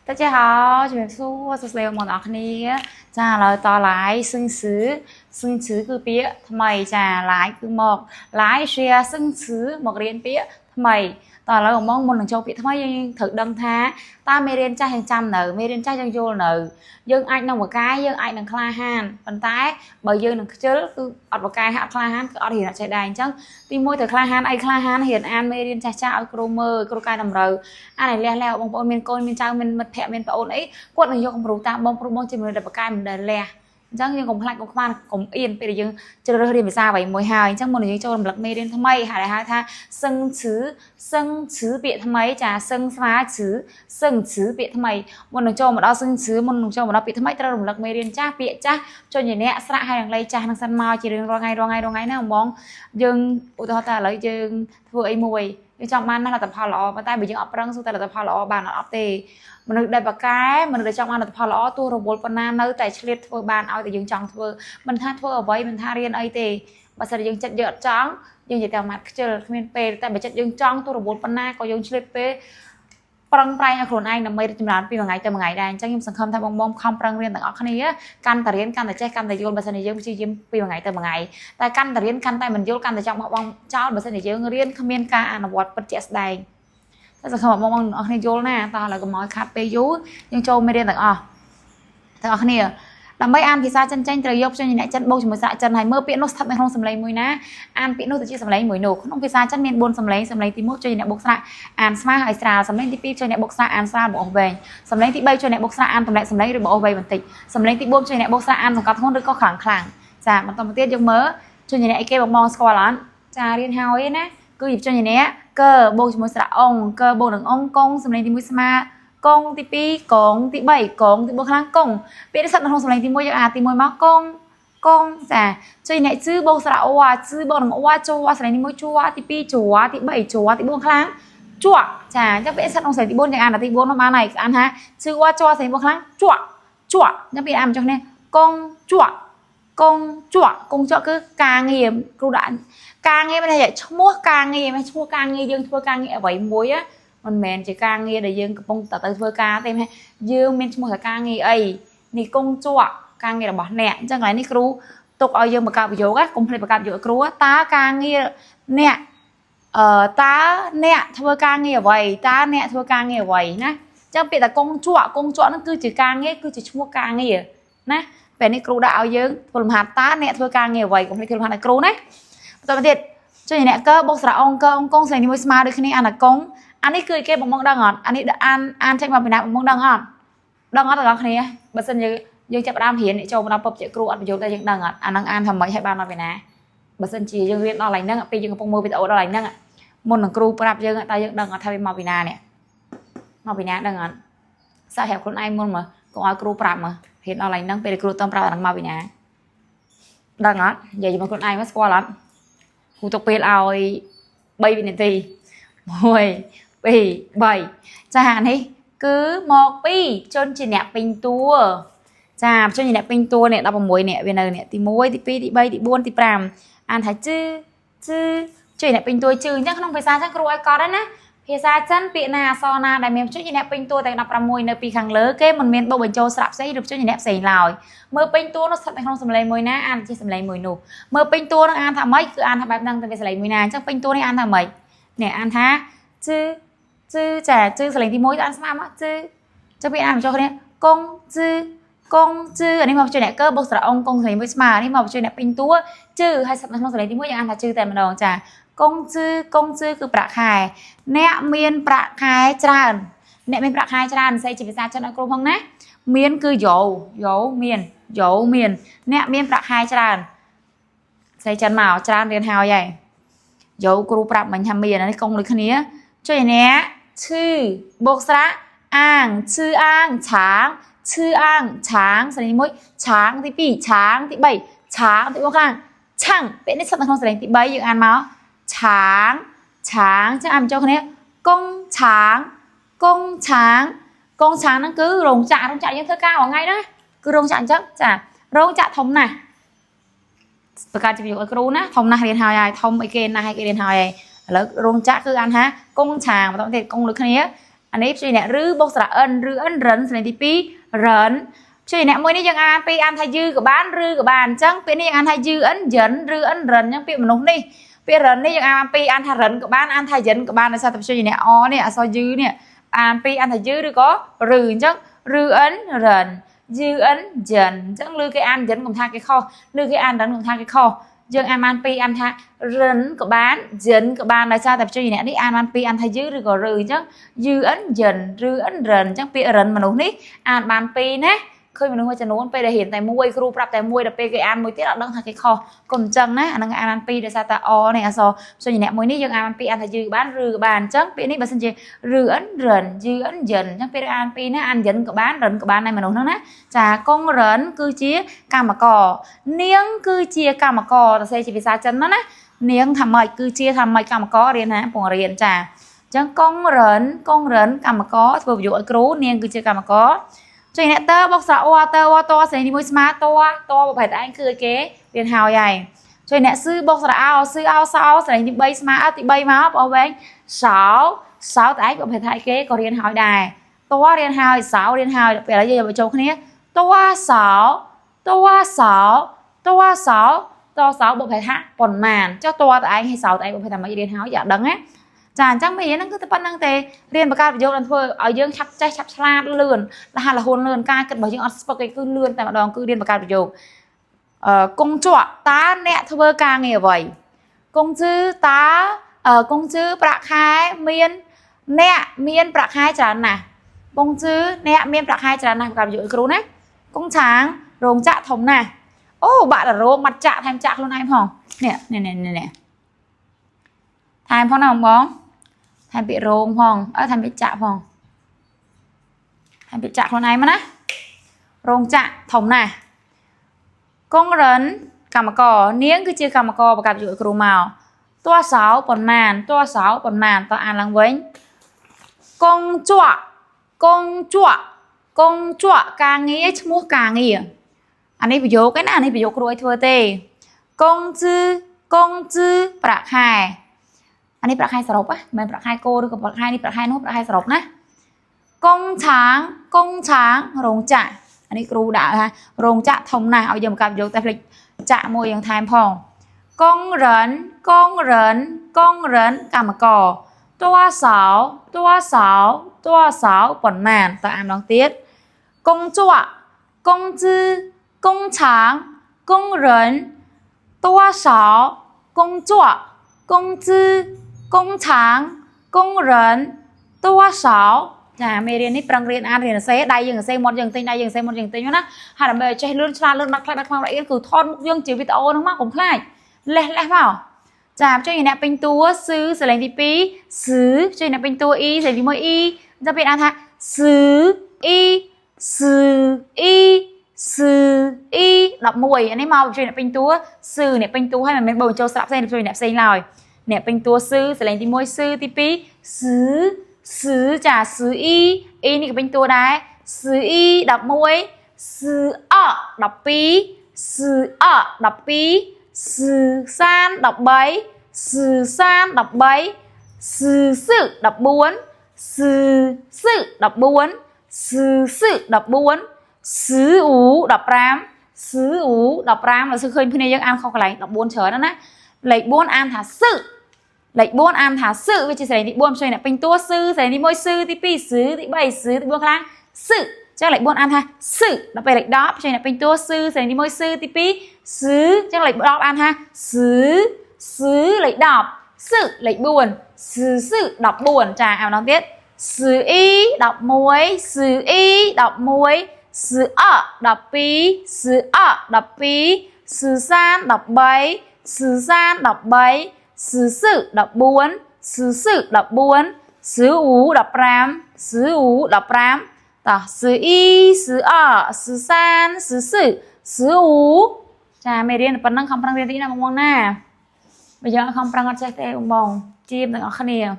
大家好，ជំរាបសួរសួស្តីបងប្អូនអរគ្នាចាឥឡូវតឡាយសឹងឈឺគឺពាក្យថ្មីចាឡាយគឺមកឡាយ share សឹងឈឺមករៀនពាក្យថ្មីតឥឡូវបងមុននឹងចូលពាក្យថ្មីយើងត្រូវដឹងថាតើមេរៀនចាស់យើងចាំនៅមេរៀនចាស់យើងយល់នៅយើងអាចនឹងបកាយយើងអាចនឹងក្លាហានប៉ុន្តែបើយើងនឹងខ្ជិលគឺអត់បកាយអត់ក្លាហានគឺអត់រៀនអត់ចេះដែរអញ្ចឹងទីមួយត្រូវក្លាហានអីក្លាហានរៀនអានមេរៀនចាស់ចាស់ឲ្យគ្រូមើលគ្រូកែតម្រូវអានឲ្យលះបងប្អូនមានកូនមានចៅមានមិត្តភ័ក្តិមានប្អូនអីគាត់នឹងយកគំរូតាមបងគ្រូបងជាមនុស្សដែលបកាយមិនដែលលះអញ្ចឹងយើងកុំខ្លាចកុំខ្មាស់កុំអៀនពេលយើងជ្រើសរើសរៀនភាសាអ្វីមួយហើយអញ្ចឹងមុននឹងយើងចូលរំលឹកមេរៀនថ្មីហៅថាសឹងឈឺពាក្យថ្មីចាសឹងស្វាឈឺសឹងឈឺពាក្យថ្មីមុននឹងចូលមកដល់សឹងឈឺមុននឹងចូលមកដល់ពាក្យថ្មីត្រូវរំលឹកមេរៀនចាស់ពាក្យចាស់ចុញអ្នកស្រាក់ហើយអង់គ្លេសចាស់នឹងសិនមកជារឿងរាល់ថ្ងៃណាបងយើងឧទាហរណ៍ថាឥឡូវយើងធ្វើអីមួយយើងចង់បានលទ្ធផលល្អប៉ុន្តែបើយើងអត់ប្រឹងសុទ្ធតែលទ្ធផលល្អបានអត់ទេមនុស្សដែលបកែមនុស្សដែលចង់បានលទ្ធផលល្អទោះរវល់ប៉ុណ្ណានៅតែឆ្លៀតធ្វើបានឲ្យតែយើងចង់ធ្វើមិនថាធ្វើអ្វីមិនថារៀនអីទេបើសិនយើងចិត្តយើងអត់ចង់យើងនិយាយតែអាម៉ាត់ខ្ជិលគ្មានពេលតែបើចិត្តយើងចង់ទោះរវល់ប៉ុណ្ណាក៏យើងឆ្លៀតពេលប្រឹងប្រែងឲ្យខ្លួនឯងដើម្បីចម្រើនពីមួយថ្ងៃទៅមួយថ្ងៃដែរអញ្ចឹងខ្ញុំសង្ឃឹមថាបងខំប្រឹងរៀនទាំងអស់គ្នាកាន់តែរៀនកាន់តែចេះកាន់តែយល់បើសិនជាយើងព្យាយាមពីមួយថ្ងៃទៅមួយថ្ងៃតែកាន់តែរៀនកាន់តែមិនយល់កាន់តែចង់បោះបង់ចោលបើសិនជាយើងរៀនគ្មានការអនុវត្តពិតជាក់ស្ដែងតែសង្ឃឹមបងអស់គ្នាយល់ណាតោះឥឡូវកុំឲ្យខាត់ពេលយូរយើងចូលមេរៀនទាំងអស់គ្នាដើម្បីអានភាសាចិនចេញត្រូវយកព្យញ្ជនៈចិនបូកជាមួយសារៈចិនហើយមើលពាក្យនោះស្ថិតនៅក្នុងសម្លេងមួយណាអានពាក្យនោះទៅជាសម្លេងមួយនោះក្នុងភាសាចិនមាន4សម្លេងសម្លេងទី1ព្យញ្ជនៈបូកស្រៈអានស្មើហើយស្រាលសម្លេងទី2ព្យញ្ជនៈបូកស្រៈអានស្រាលបអូសវែងសម្លេងទី3ព្យញ្ជនៈបូកស្រៈអានទម្លាក់សម្លេងឬបអូសវែងបន្តិចសម្លេងទី4ព្យញ្ជនៈបូកស្រៈអានសង្កត់ធ្ងន់ឬក៏ខ្លាំងចាបន្តមកទៀតយើងមើលព្យញ្ជនៈអីគេបងស្គាល់អត់ចារៀនហើយណាគឺព្យញ្ជនៈកបូកជាមួយស្រៈអុងកបូកនឹងអុងកុងសម្លេងទី1ស្មើកងទី2កងទី3កងទី4ខ្លាំងកងពាក្យនេះស្ថិតនៅក្នុងសម្លេងទី1យើងអានទី1មកកងចាជួយអ្នកជឺបូកស្រៈអូអាជឺបូកនឹងអូអាជួសម្លេងទី1ជួទី2ជួទី3ជួទី4ខ្លាំងជក់ចាអញ្ចឹងពាក្យស្ថិតក្នុងសម្លេងទី4យើងអានទី4នោះបានហើយអានថាជឺអូអាជួសម្លេង4ខ្លាំងជក់អញ្ចឹងពាក្យអានចុះនេះកងជក់គឺការងារគ្រូដាក់ការងារមិនថាឈ្មោះការងារមិនឈ្មោះការងារយើងធ្វើការងារអ្វីមួយណាមិនមែនជាការងារដែលយើងកំពុងតែទៅធ្វើការទេយើងមានឈ្មោះថាការងារអីនេះកងជក់ការងាររបស់អ្នកអញ្ចឹងកន្លែងនេះគ្រូទុកឲ្យយើងបង្កើតប្រយោគកុំភ្លេចបង្កើតប្រយោគគ្រូតើការងារអ្នកតើអ្នកធ្វើការងារអ្វីតើអ្នកធ្វើការងារអ្វីណាអញ្ចឹងពាក្យថាកងជក់ហ្នឹងគឺជាការងារគឺជាឈ្មោះការងារណាពេលនេះគ្រូដាក់ឲ្យយើងធ្វើលំហាត់តើអ្នកធ្វើការងារអ្វីកុំភ្លេចធ្វើលំហាត់ឲ្យគ្រូណាបន្តមកទៀតជួយអ្នកកបូកស្រៈអងកងស្លេងនេះមួយស្មើដូចគ្នាអានកងអានេះគឺគេបងដឹងអត់អានេះអានចេញមកពីណាបងដឹងអត់ទាំងអស់គ្នាបើសិនយើងចាប់ដើមរៀនចូលមកដល់ពុបជាគ្រូអត់ប្រយោជន៍តែយើងដឹងអត់អានឹងអានថាម៉េចឲ្យបានមកពីណាបើសិនជាយើងរៀនដល់កន្លែងហ្នឹងពេលយើងកំពុងមើលវីដេអូដល់កន្លែងហ្នឹងមុននឹងគ្រូប្រាប់យើងតែយើងដឹងអត់ថាវាមកពីណានេះមកពីណាដឹងអត់សាកប្រាប់ខ្លួនឯងមុនមកកុំឲ្យគ្រូប្រាប់មករៀនដល់កន្លែងហ្នឹងពេលគ្រូតំប្រាប់អានឹងមកពីណាដឹងអត់និយាយជាមួយខ្លួនឯងមកស្គាល់អត់គ្រូទុកពេលឲ្យ3វិនាទី1 2 3ចានេះគឺមកពីជនជាអ្នកពេញតួចាជនជាអ្នកពេញតួនេះ16នេះវានៅនេះទី1ទី2ទី3ទី4ទី5អានថាជឺជួយអ្នកពេញតួជឺអញ្ចឹងក្នុងភាសាចិនគ្រូឲ្យកត់ណាភាសាចិនពាក្យណាអក្សរណាដែលមានជនជាអ្នកពេញតួទាំង16នៅពីខាងលើគេមិនមានបូកបញ្ចូលស្រៈផ្សេងឬជនជាអ្នកផ្សេងឡើយមើលពេញតួនោះស្ថិតនៅក្នុងសម្លេងមួយណាអានជាសម្លេងមួយនោះមើលពេញតួនឹងអានថាម៉េចគឺអានថាបែបហ្នឹងទៅវាសម្លេងមួយណាអញ្ចឹងពេញតួនេះអានថាម៉េចនេះអានថាជឺចាជឺសម្លេងទី1អានស្មើមកជឺចុះពីអានបញ្ចូលគ្នាកងជឺអានេះមកជួយអ្នកកើបូកស្រៈអងកងសម្លេងមួយស្មើនេះមកជួយអ្នកពេញតួជឺហើយស្ថិតនៅក្នុងសម្លេងទី1យើងអានថាជឺតែម្ដងចាកងជឺគឺប្រាក់ខែអ្នកមានប្រាក់ខែច្រើនស្អីជាភាសាចិនឲ្យគ្រូផងណាមានគឺយោមានអ្នកមានប្រាក់ខែច្រើនស្អីចិនមកច្រើនរៀនហើយហើយយោគ្រូប្រាប់មិញថាមាននេះកងដូចគ្នាជួយអ្នកឈឺបូកស្រៈអាងឈឺអាងឆាងស្លេងមួយឆាងទី2ឆាងទី3ឆាងទី4ខ្លាំងឆាំងពាក្យនេះស្ថិតនៅក្នុងសម្លេងទី3យើងអានមកឆាងចឹងអានបញ្ចូលគ្នាកងឆាងហ្នឹងគឺរោងចក្រយើងធ្វើការរាល់ថ្ងៃណាគឺរោងចក្រអញ្ចឹងចារោងចក្រធំណាស់បង្កើតជាប្រយោគឲ្យគ្រូណាធំណាស់រៀនហើយធំអីគេណាស់ឲ្យគេរៀនហើយឥឡូវរោងចក្រគឺអានថាកងឆាងបន្តទៀតកងដូចគ្នា anh ấy chơi nè rư bốc sạ ân rấn này thì pi rấn chơi nè mỗi níยังอ่านไปอ่านไทยยืกับบ้านรือกับบ้านจังเป็นนี่ยังอ่านไทยยือันเยินรืออันเรินยังเปียมนุษย์นี่เปียเรินนี่ยังอ่านไปอ่านไทยเรินกับบ้านอ่านไทยเยินกับบ้านในซาตับchơi nèอ๋อเนี่ยซอยยืเนี่ยอ่านไปอ่านไทยยืรือก็รือจังรืออันเรินยือันเยินจังรือcáiอ่านเยินของทางcái khoรือcáiอ่านเรินของทางcái kho dương an man pi an tha rấn của bán dần của bán là sao tập chơi nè đi an man pi an thay dư rồi có rừ chứ dư ấn dần rư ấn rần chắc pi rần mà đúng đi an man pi nè khơi mình nói cho nó pi để hiện tại mua kêu prap tại mua để pi cái an mua tiết là đăng thằng cái kho còn chân nè anh an man pi để sao ta o này so chơi nè mỗi ní dương an man pi an thay dư bán rừ của bán chắc pi ní bà xin chơi rừ ấn rần dư ấn dần chắc pi an pi nè an dần của bán rần của bán này mà đúng nè chả con rần cứ chia cam mà cò niếng cứ chia cam mà cò ta sẽ chỉ vì sao chân nó nè niếng thầm mày cứ chia thầm mày cam mà có riêng hả bọn riêng chả chẳng con rần cam mà có vừa dụ ở cứu niêng cứ chia cam mà có chơi nè tơ bóc sạ oa to sẽ đi mua smart to phải anh cười kế tiền hào dài chơi nè sư bóc sạ ao sao sẽ đi bay smart thì bay máu ở bên sáu tại cũng phải thay kế có riêng hỏi đài to riêng hào sáu riêng hào phải là gì vậy châu kia to sáu bộ phải hát còn màn cho to tại anh hay sáu tại bộ phải làm mấy riêng hào dạ đắng á chàng chắc mấy nó cứ tập năng tề riêng bà ca vô lần thôi ở dương chắp la lươn là hai là hôn lươn ca cất bảo dương ở cái cứ lươn tại mà đòn cứ riêng bà ca vô công chọa tá nẹ thưa ca nghe vậy công chư tá công chư bạc hai miên nẹ miên bạc hai chả nè công chư nẹ miên bạc hai chả nè gặp vô cái nè công tráng rồng chạ thống nè ô bạn là rồng mặt chạ thành chạ luôn em hả nè thành phong nào bóng thành bị rồng phong thành bị chạ phong thành bị chạ con này mà nè rồng chạ thống nè con rấn cằm cò niếng cứ chia cằm cò và cặp chuỗi cừu màu toa sáu còn màn to an lăng vĩnh con chọa ca nghĩa mua ca nghĩa anh ấy bị dỗ cái này anh ấy bị dỗ rồi thưa tê con chư bạc hai anh ấy bạc hai sọc á mình bạc hai cô được bạc hai đi bạc hai nốt bạc hai sọc nè con tráng rồng chạ anh ấy cừu đã ha rồng chạ thông này ở giờ cặp dỗ tay lịch chạ môi yang tham phong con rấn cằm cò toa sáu còn màn ta ăn đón tiết công chọa công chư công tráng công rấn toa sáu công chọa công chư công tráng công rấn toa sáu chả mê riêng nít prang riêng an riêng xe đây dừng xe một dừng tinh đây dừng xe một dừng tinh nhá hay là mê chơi lươn xa lươn mặt lại mặt lại cứ thon dương chỉ vì tao nó mắc cũng khai lẹ vào chạm cho nhìn nè pin tua sư sẽ lấy đi pi sứ cho nhìn nè pin tua y sẽ đi mỗi y ra bên ăn ha sứ y đọc mùi anh ấy mau cho nhìn nè pin tua hay là mình bầu châu sạp xe cho nhìn nè xây lòi nè pin tua sư sẽ lấy đi mỗi sư đi pi sứ chả sứ y này cái pin tua đấy sứ y đọc mùi sứ đọc pi sứ đọc pi sứ san đọc bấy sứ san đọc bấy sứ sự đọc buôn sứ sự đọc buôn sứ sự đọc buôn sứ ú đọc ram là sư khơi phía này dân ăn không phải đọc buôn chờ đó nè lấy buôn ăn thả sự vì chỉ sẽ đi buôn chơi nè pin tua sư sẽ đi môi sư thì pi sứ thì bảy sứ thì buôn khang sự chắc lại buôn ăn ha sự đọc về lệch đó chơi nè pin tua sư sẽ đi môi sư thì pi sứ chắc lại đọc ăn ha sứ lại đọc sự lại buồn sự đọc buồn trà ảo nói tiết sứ y đọc muối sứ y đọc muối sứ đọc pi sứ đọc pi sứ san đọc bấy sứ san đọc bấy sứ sự đọc buồn sứ sự đọc buồn sứ ú đọc ram tỏ sứ y sứ sứ san sứ sự sứ ú chà mày riêng phần năng không prang riêng tí nào mong nè bây giờ không prang ngon chạy tê bong chim từng ở khăn nè